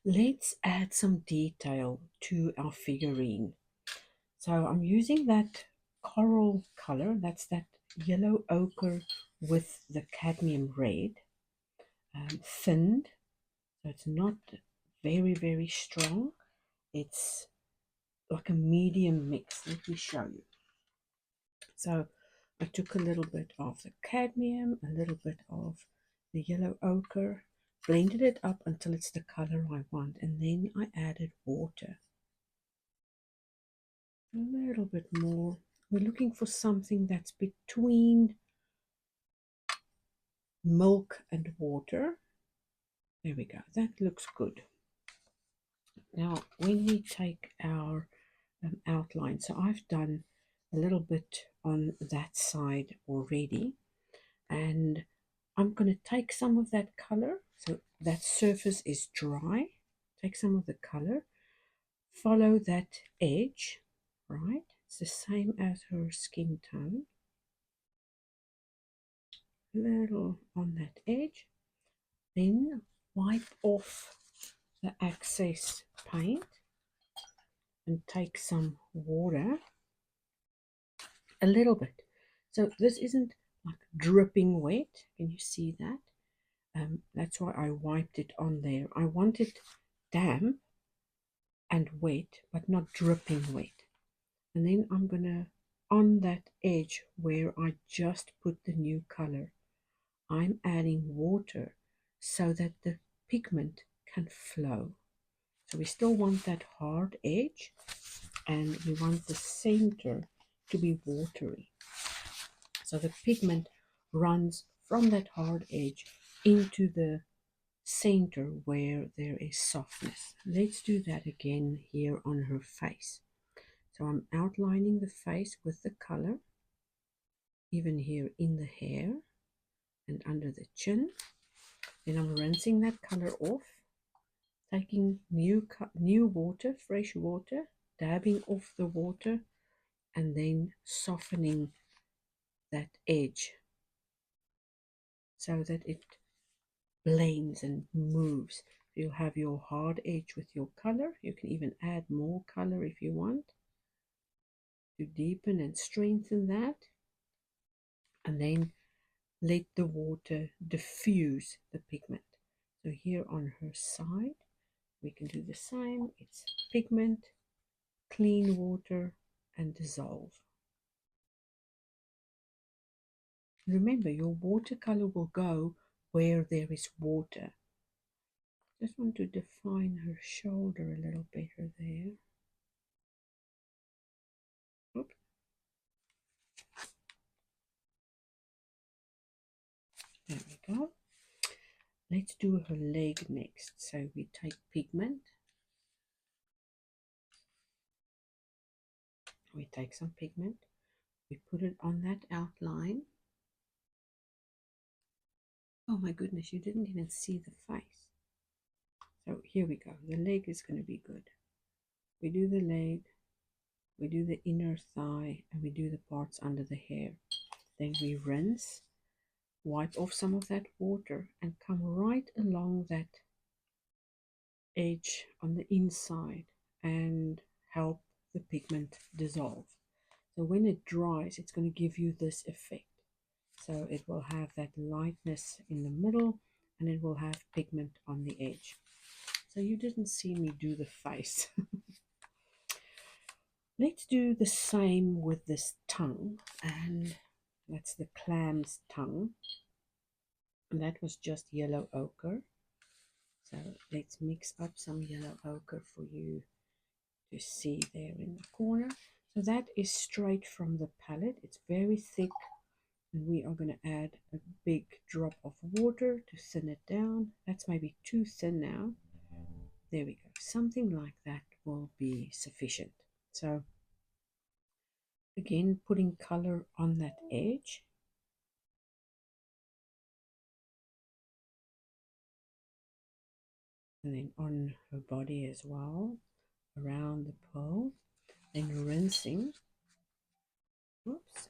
Let's add some detail to our figurine. So I'm using that coral color, that's that yellow ochre with the cadmium red, thinned, so it's not very, very strong. It's like a medium mix. Let me show you. So I took a little bit of the cadmium, a little bit of the yellow ochre, blended it up until it's the color I want, and then I added water. A little bit more. We're looking for something that's between milk and water. There we go. That looks good. Now, when we take our outline, so I've done a little bit on that side already, and I'm going to take some of that color. So that surface is dry. Take some of the color, follow that edge, right? It's the same as her skin tone. Little on that edge, then wipe off the excess paint and take some water, a little bit. So this isn't like dripping wet. Can you see that? That's why I wiped it on there. I want it damp and wet, but not dripping wet. And then I'm gonna, on that edge where I just put the new color, I'm adding water so that the pigment can flow. So we still want that hard edge, and we want the center to be watery. So the pigment runs from that hard edge into the center where there is softness. Let's do that again here on her face. So I'm outlining the face with the color, even here in the hair and under the chin. Then I'm rinsing that color off, taking new water, fresh water, dabbing off the water, and then softening that edge so that it blends and moves. You have your hard edge with your color. You can even add more color if you want to deepen and strengthen that. And then let the water diffuse the pigment. So here on her side, we can do the same. It's pigment, clean water, and dissolve. Remember, your watercolor will go where there is water. Just want to define her shoulder a little better there. Oops. There we go. Let's do her leg next. So we take pigment. We take some pigment. We put it on that outline. Oh my goodness, you didn't even see the face. So here we go. The leg is going to be good. We do the leg, we do the inner thigh, and we do the parts under the hair. Then we rinse, wipe off some of that water, and come right along that edge on the inside and help the pigment dissolve. So when it dries, it's going to give you this effect. So it will have that lightness in the middle, and it will have pigment on the edge. So you didn't see me do the face. Let's do the same with this tongue, and that's the clam's tongue. And that was just yellow ochre. So let's mix up some yellow ochre for you to see there in the corner. So that is straight from the palette. It's very thick, and we are going to add a big drop of water to thin it down. That's maybe too thin now. There we go. Something like that will be sufficient. So again, putting color on that edge. And then on her body as well, around the pearl. Then rinsing. Oops.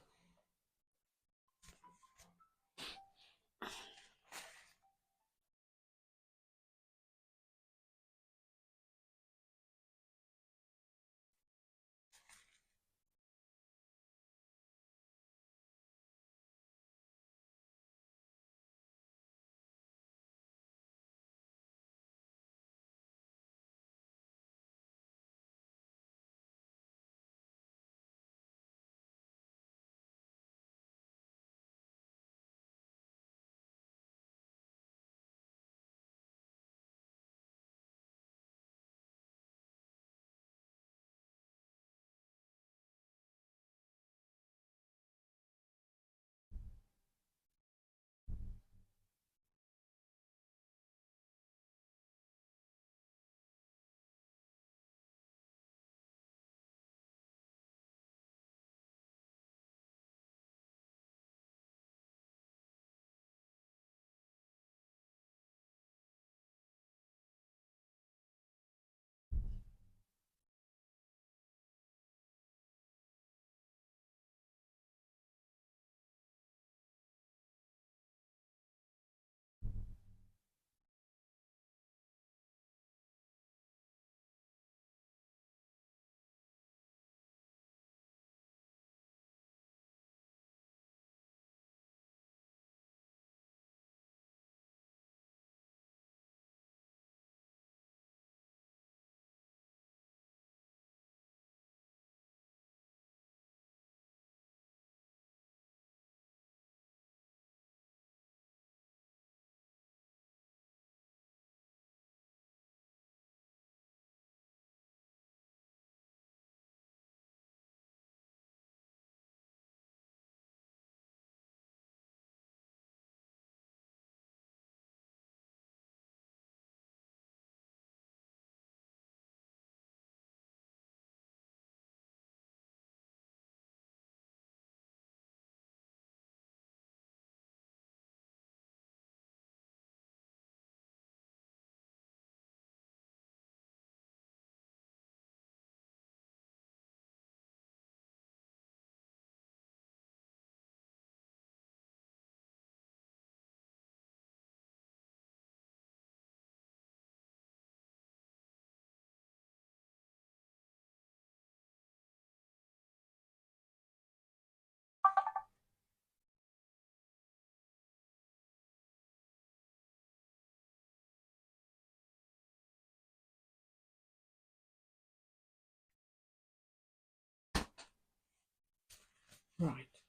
Right,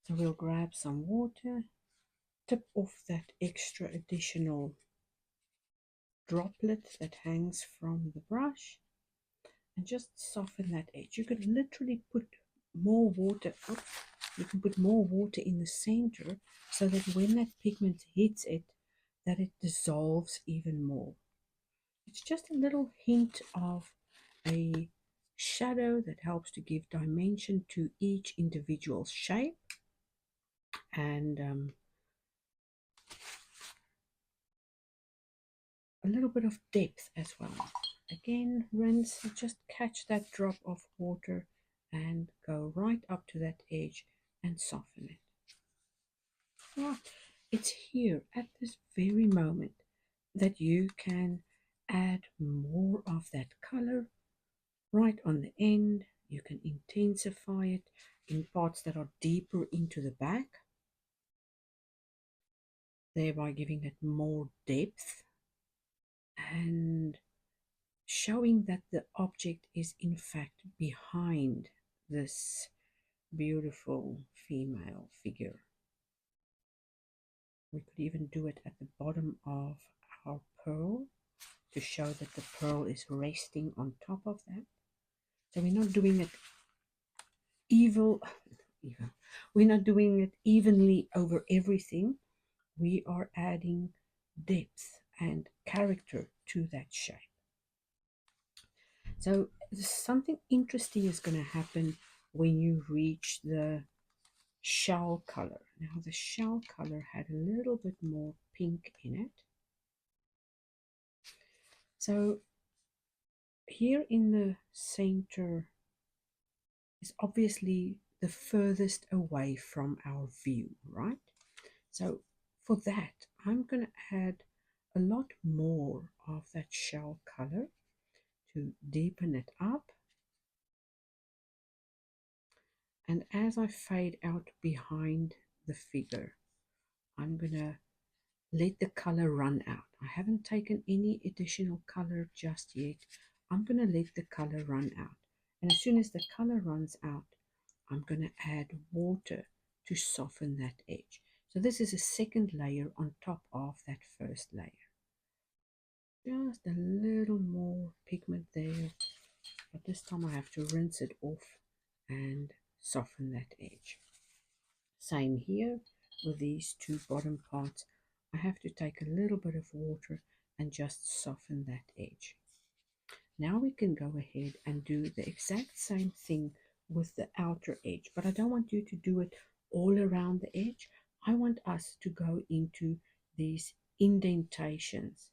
so we'll grab some water, tip off that extra additional droplet that hangs from the brush, and just soften that edge. You could literally put more water up. You can put more water in the center so that when that pigment hits it, that it dissolves even more. It's just a little hint of a shadow that helps to give dimension to each individual shape, and a little bit of depth as well. Again, rinse, just catch that drop of water and go right up to that edge and soften it. Ah, it's here at this very moment that you can add more of that color right on the end. You can intensify it in parts that are deeper into the back, thereby giving it more depth and showing that the object is in fact behind this beautiful female figure. We could even do it at the bottom of our pearl to show that the pearl is resting on top of that. So we're not doing it evil. We're not doing it evenly over everything. We are adding depth and character to that shape. So something interesting is going to happen when you reach the shell color. Now the shell color had a little bit more pink in it. So here in the center is obviously the furthest away from our view, right? So for that, I'm going to add a lot more of that shell color to deepen it up. And as I fade out behind the figure, I'm going to let the color run out. I haven't taken any additional color just yet. I'm going to let the color run out. And as soon as the color runs out, I'm going to add water to soften that edge. So this is a second layer on top of that first layer. Just a little more pigment there, but this time I have to rinse it off and soften that edge. Same here with these two bottom parts. I have to take a little bit of water and just soften that edge. Now we can go ahead and do the exact same thing with the outer edge, but I don't want you to do it all around the edge. I want us to go into these indentations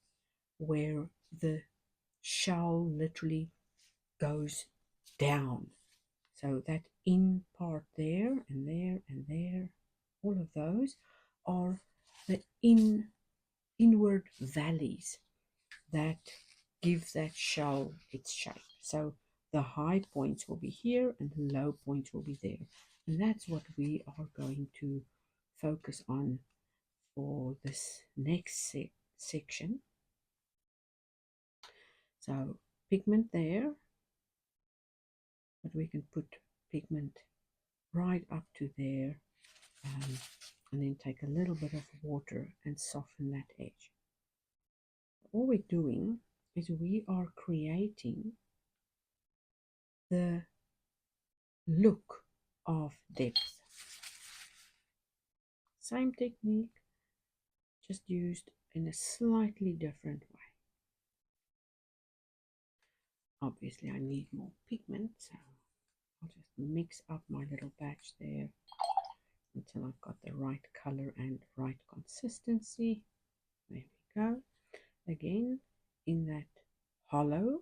where the shell literally goes down. So that in part there and there and there, all of those are the inward valleys that give that shell its shape. So the high points will be here and the low points will be there. And that's what we are going to focus on for this next section. So pigment there, but we can put pigment right up to there, and then take a little bit of water and soften that edge. All we're doing is we are creating the look of depth. Same technique, just used in a slightly different way. Obviously I need more pigment, so I'll just mix up my little batch there until I've got the right color and right consistency. There we go. Again, in that hollow,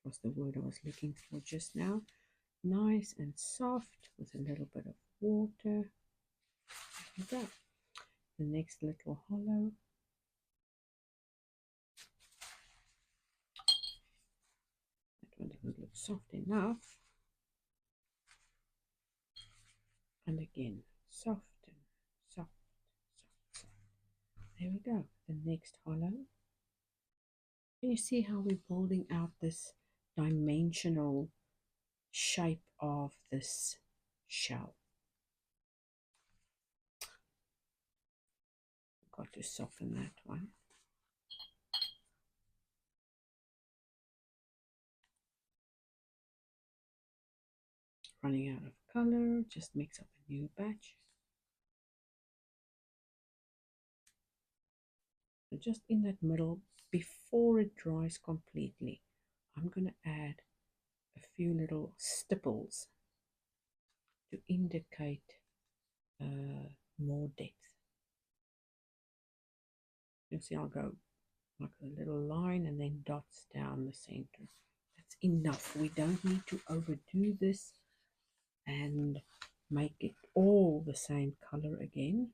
that was the word I was looking for just now, nice and soft with a little bit of water. There we go. The next little hollow. That one doesn't look soft enough. And again, soft and soft, soft, soft. There we go. The next hollow. Can you see how we're building out this dimensional shape of this shell. Got to soften that one. Running out of color, just mix up a new batch. So just in that middle, before it dries completely, I'm going to add a few little stipples to indicate more depth. You can see I'll go like a little line and then dots down the center. That's enough. We don't need to overdo this and make it all the same color again.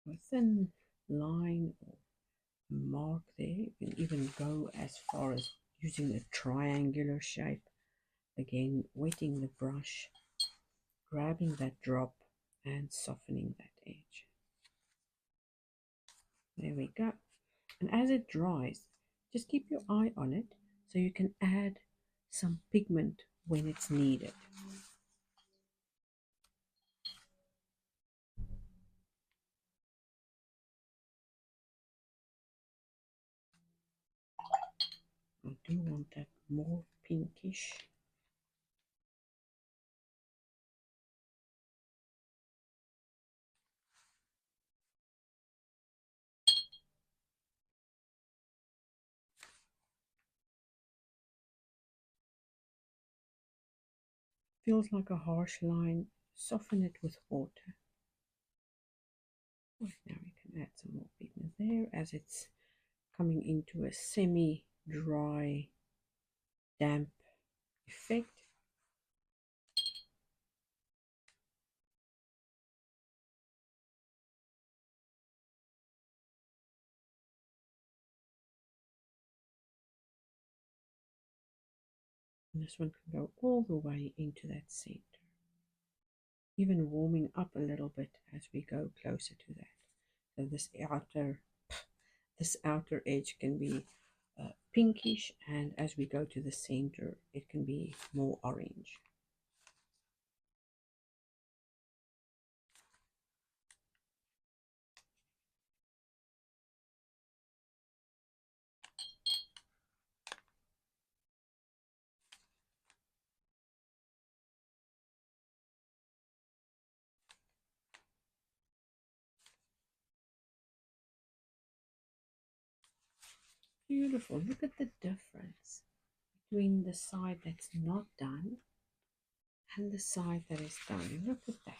A thin line or mark there. You can even go as far as using a triangular shape. Again, wetting the brush, grabbing that drop and softening that edge. There we go. And as it dries, just keep your eye on it so you can add some pigment when it's needed. I do want that more pinkish. Feels like a harsh line. Soften it with water. Right, now we can add some more pigment there as it's coming into a semi-dry, damp effect. And this one can go all the way into that center, even warming up a little bit as we go closer to that. So this outer edge can be pinkish, and as we go to the center, it can be more orange. Beautiful. Look at the difference between the side that's not done and the side that is done. Look at that.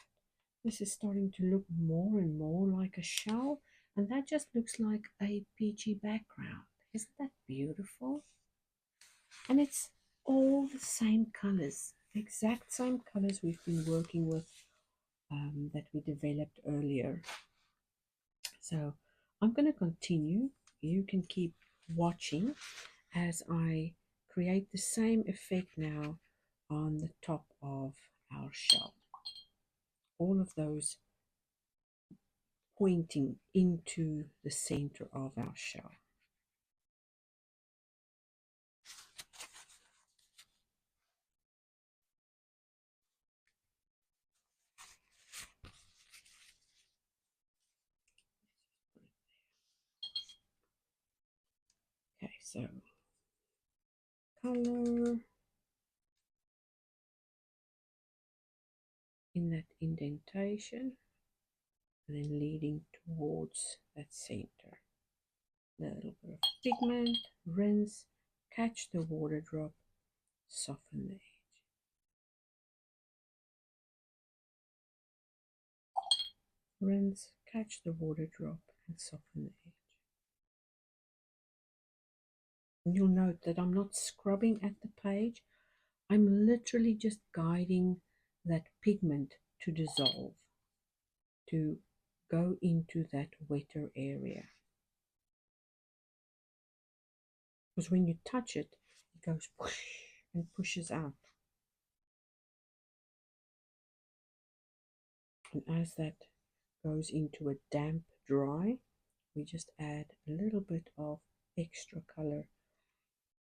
This is starting to look more and more like a shell, and that just looks like a peachy background. Isn't that beautiful? And it's all the same colors, the exact same colors we've been working with that we developed earlier. So I'm going to continue. You can keep watching as I create the same effect now on the top of our shell. All of those pointing into the center of our shell. Okay, so color in that indentation and then leading towards that center. A little bit of pigment, rinse, catch the water drop, soften the edge. Rinse, catch the water drop and soften the edge. And you'll note that I'm not scrubbing at the page. I'm literally just guiding that pigment to dissolve, to go into that wetter area. Because when you touch it, it goes whoosh and pushes out. And as that goes into a damp dry, we just add a little bit of extra color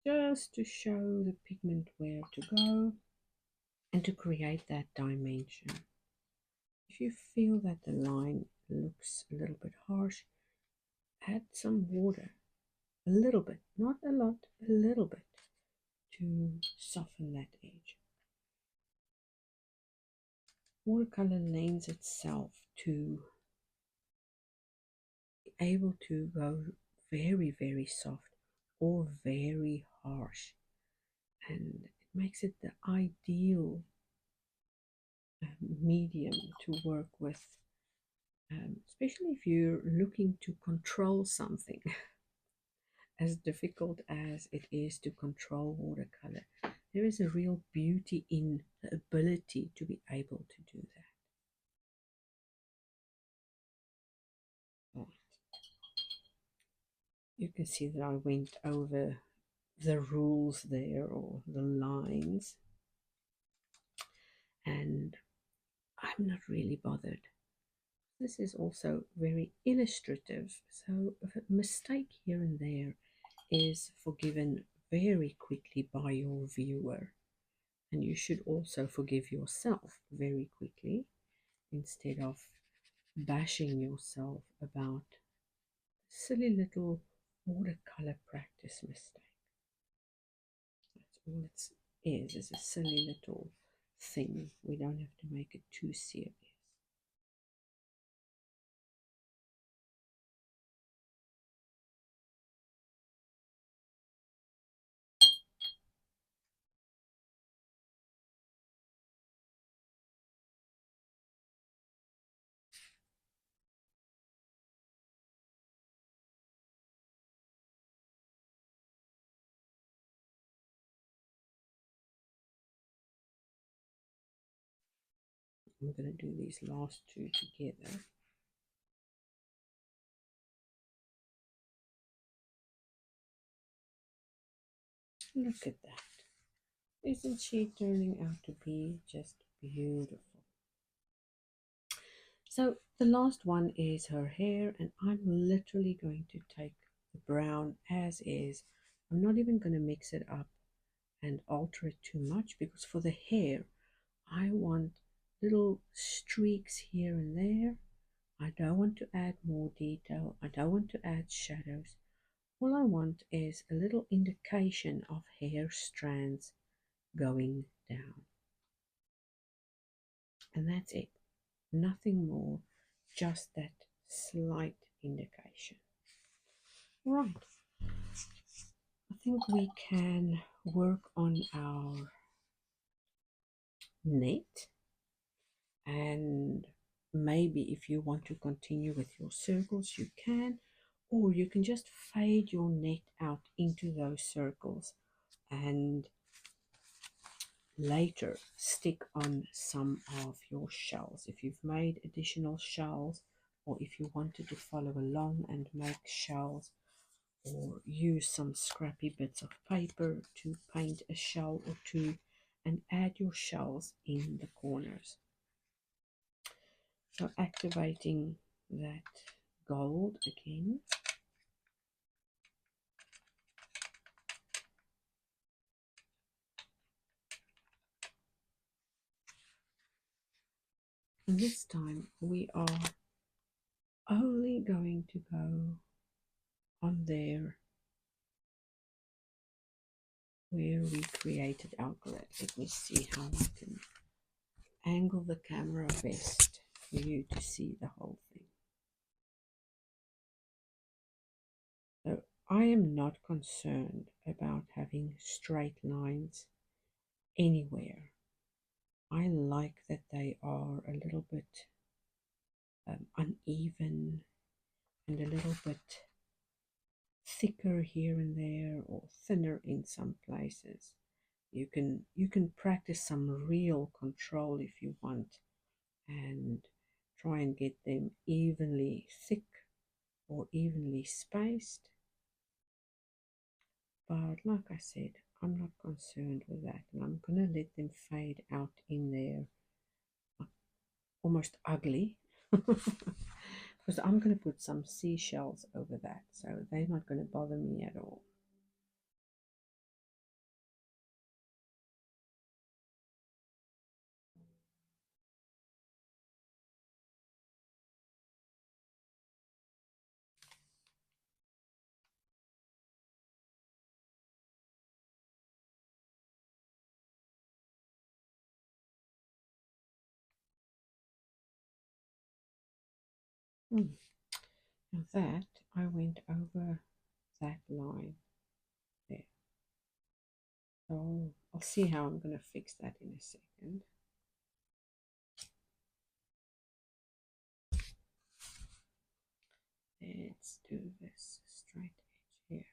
just to show the pigment where to go. and to create that dimension. If you feel that the line looks a little bit harsh, add some water, a little bit, not a lot, a little bit, to soften that edge. Watercolor lends itself to be able to go very, very soft or very harsh, and it makes it the ideal medium to work with, especially if you're looking to control something. As difficult as it is to control watercolor, there is a real beauty in the ability to be able to do that. You can see that I went over the rules there, or the lines, and I'm not really bothered. This is also very illustrative, so a mistake here and there is forgiven very quickly by your viewer, and you should also forgive yourself very quickly instead of bashing yourself about silly little watercolor practice mistake. That's all it is a silly little thing. We don't have to make it too serious. I'm going to do these last two together. Look at that. Isn't she turning out to be just beautiful? So the last one is her hair, and I'm literally going to take the brown as is. I'm not even going to mix it up and alter it too much, because for the hair I want little streaks here and there. I don't want to add more detail. I don't want to add shadows. All I want is a little indication of hair strands going down. And that's it. Nothing more, just that slight indication. Right. I think we can work on our net, and maybe if you want to continue with your circles, you can, or you can just fade your net out into those circles and later stick on some of your shells. If you've made additional shells, or if you wanted to follow along and make shells, or use some scrappy bits of paper to paint a shell or two, and add your shells in the corners. So activating that gold again. And this time we are only going to go on there where we created our grid. Let me see how I can angle the camera best for you to see the whole thing. So I am not concerned about having straight lines anywhere. I like that they are a little bit uneven and a little bit thicker here and there, or thinner in some places. You can practice some real control if you want, and try and get them evenly thick or evenly spaced. But like I said, I'm not concerned with that, and I'm going to let them fade out in there almost ugly. Because I'm going to put some seashells over that, so they're not going to bother me at all. Hmm. Now that I went over that line there. So I'll see how I'm going to fix that in a second. Let's do this straight edge here.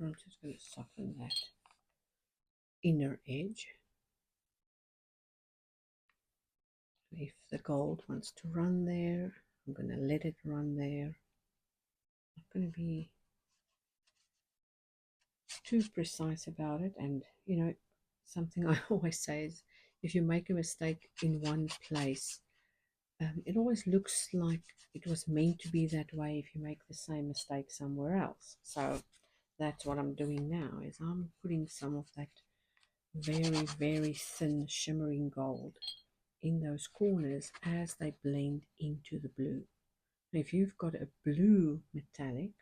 I'm just going to soften that inner edge. If the gold wants to run there, I'm going to let it run there. I'm not going to be too precise about it. And you know, something I always say is if you make a mistake in one place, it always looks like it was meant to be that way if you make the same mistake somewhere else. So that's what I'm doing now, is I'm putting some of that very, very thin shimmering gold in those corners as they blend into the blue. If you've got a blue metallic,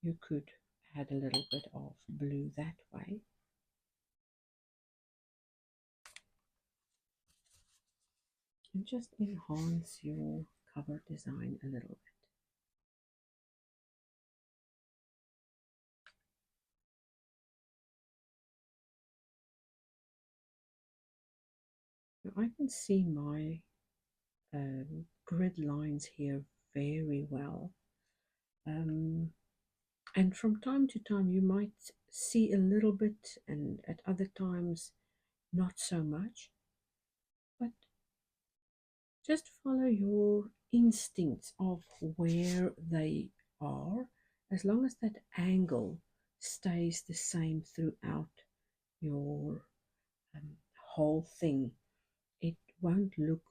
you could add a little bit of blue that way. And just enhance your cover design a little bit. Now I can see my grid lines here very well. And from time to time you might see a little bit, and at other times not so much. But just follow your instincts of where they are, as long as that angle stays the same throughout your whole thing. It won't look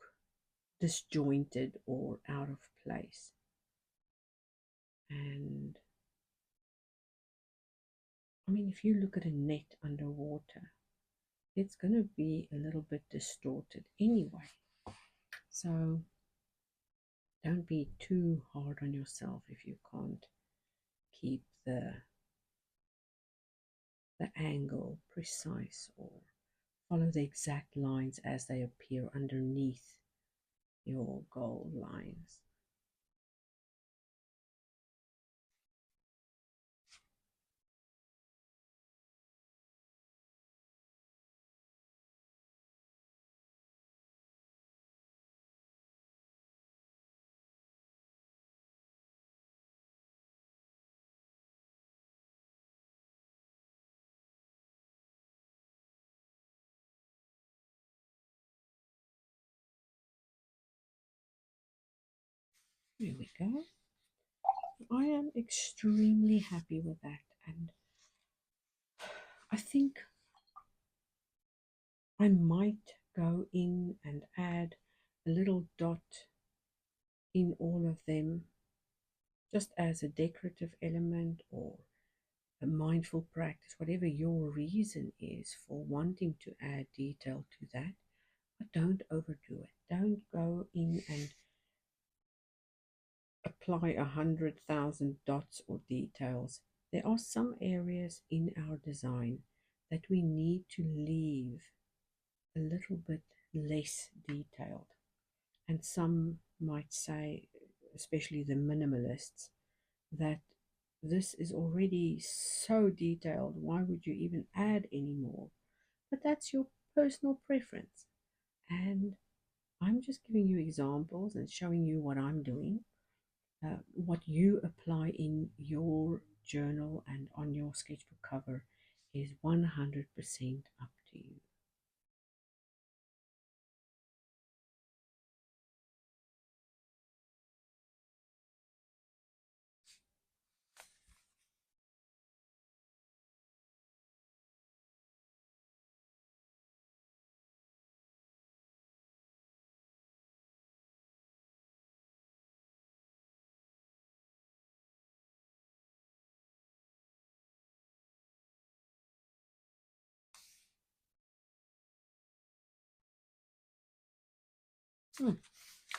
disjointed or out of place. And I mean, if you look at a net underwater, it's going to be a little bit distorted anyway. So don't be too hard on yourself if you can't keep the angle precise or follow the exact lines as they appear underneath your gold lines. There we go. I am extremely happy with that, and I think I might go in and add a little dot in all of them just as a decorative element, or a mindful practice, whatever your reason is for wanting to add detail to that, but don't overdo it. Don't go in and apply 100,000 dots or details. There are some areas in our design that we need to leave a little bit less detailed. And some might say, especially the minimalists, that this is already so detailed, why would you even add any more? But that's your personal preference. And I'm just giving you examples and showing you what I'm doing. What you apply in your journal and on your sketchbook cover is 100% up to you.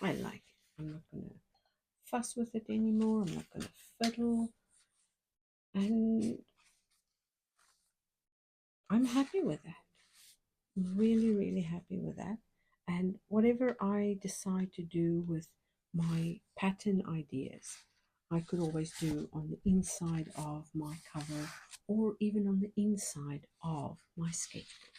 I like it. I'm not going to fuss with it anymore. I'm not going to fiddle. And I'm happy with that. Really, really happy with that. And whatever I decide to do with my pattern ideas, I could always do on the inside of my cover or even on the inside of my sketchbook.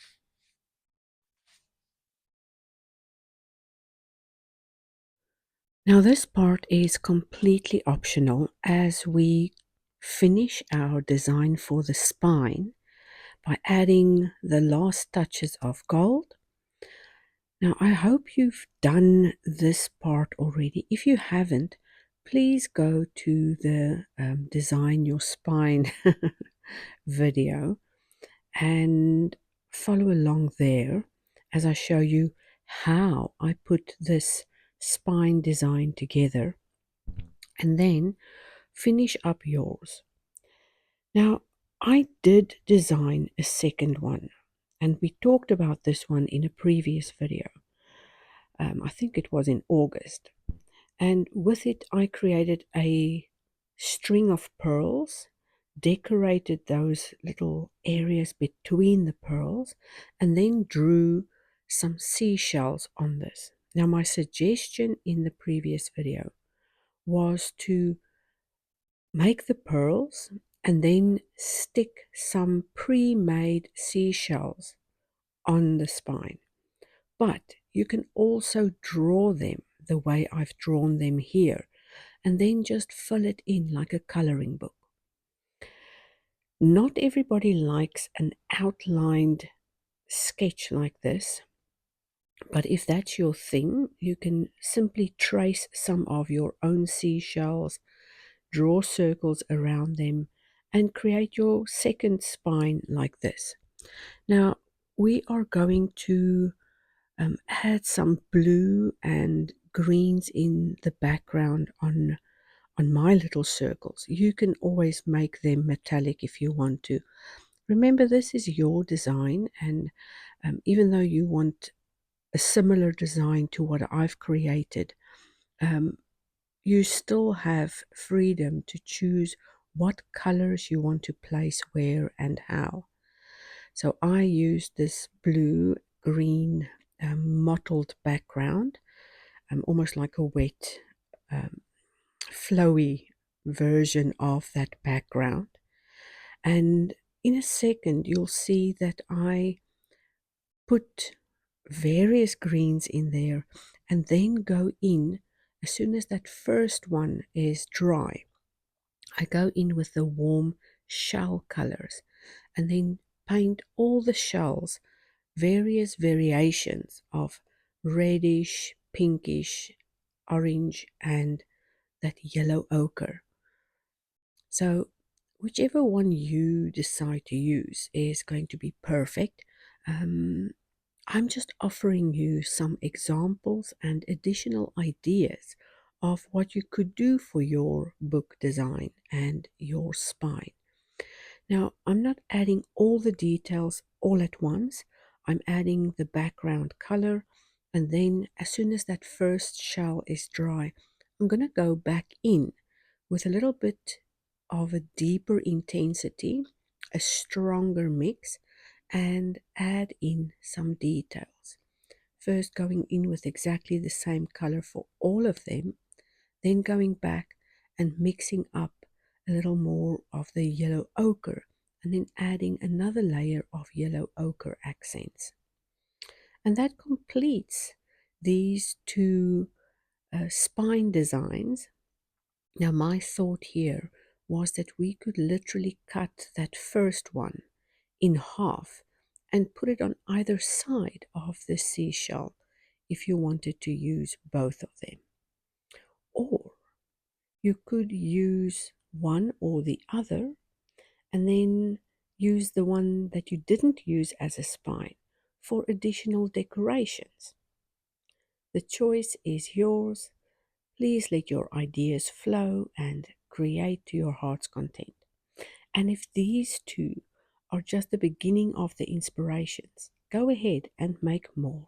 Now, this part is completely optional as we finish our design for the spine by adding the last touches of gold. Now, I hope you've done this part already. If you haven't, please go to the Design Your Spine video and follow along there as I show you how I put this spine design together and then finish up yours. Now, I did design a second one, and we talked about this one in a previous video. I think it was in August. And with it, I created a string of pearls, decorated those little areas between the pearls, and then drew some seashells on this. Now, my suggestion in the previous video was to make the pearls and then stick some pre-made seashells on the spine. But you can also draw them the way I've drawn them here and then just fill it in like a coloring book. Not everybody likes an outlined sketch like this, but if that's your thing, you can simply trace some of your own seashells, draw circles around them, and create your second spine like this. Now, we are going to add some blue and greens in the background on my little circles. You can always make them metallic if you want to. Remember, this is your design, and even though you want a similar design to what I've created, um, you still have freedom to choose what colors you want to place where and how. So I used this blue, green, mottled background, almost like a wet, um, flowy version of that background. And in a second, you'll see that I put various greens in there and then go in as soon as that first one is dry. I go in with the warm shell colors and then paint all the shells various variations of reddish, pinkish, orange, and that yellow ochre. So, whichever one you decide to use is going to be perfect. I'm just offering you some examples and additional ideas of what you could do for your book design and your spine. Now, I'm not adding all the details all at once. I'm adding the background color, and then as soon as that first shell is dry, I'm going to go back in with a little bit of a deeper intensity, a stronger mix, and add in some details. First going in with exactly the same color for all of them, then going back and mixing up a little more of the yellow ochre, and then adding another layer of yellow ochre accents. And that completes these two spine designs. Now, my thought here was that we could literally cut that first one in half and put it on either side of the seashell if you wanted to use both of them. Or you could use one or the other and then use the one that you didn't use as a spine for additional decorations. The choice is yours. Please let your ideas flow and create to your heart's content. And if these two are just the beginning of the inspirations, go ahead and make more.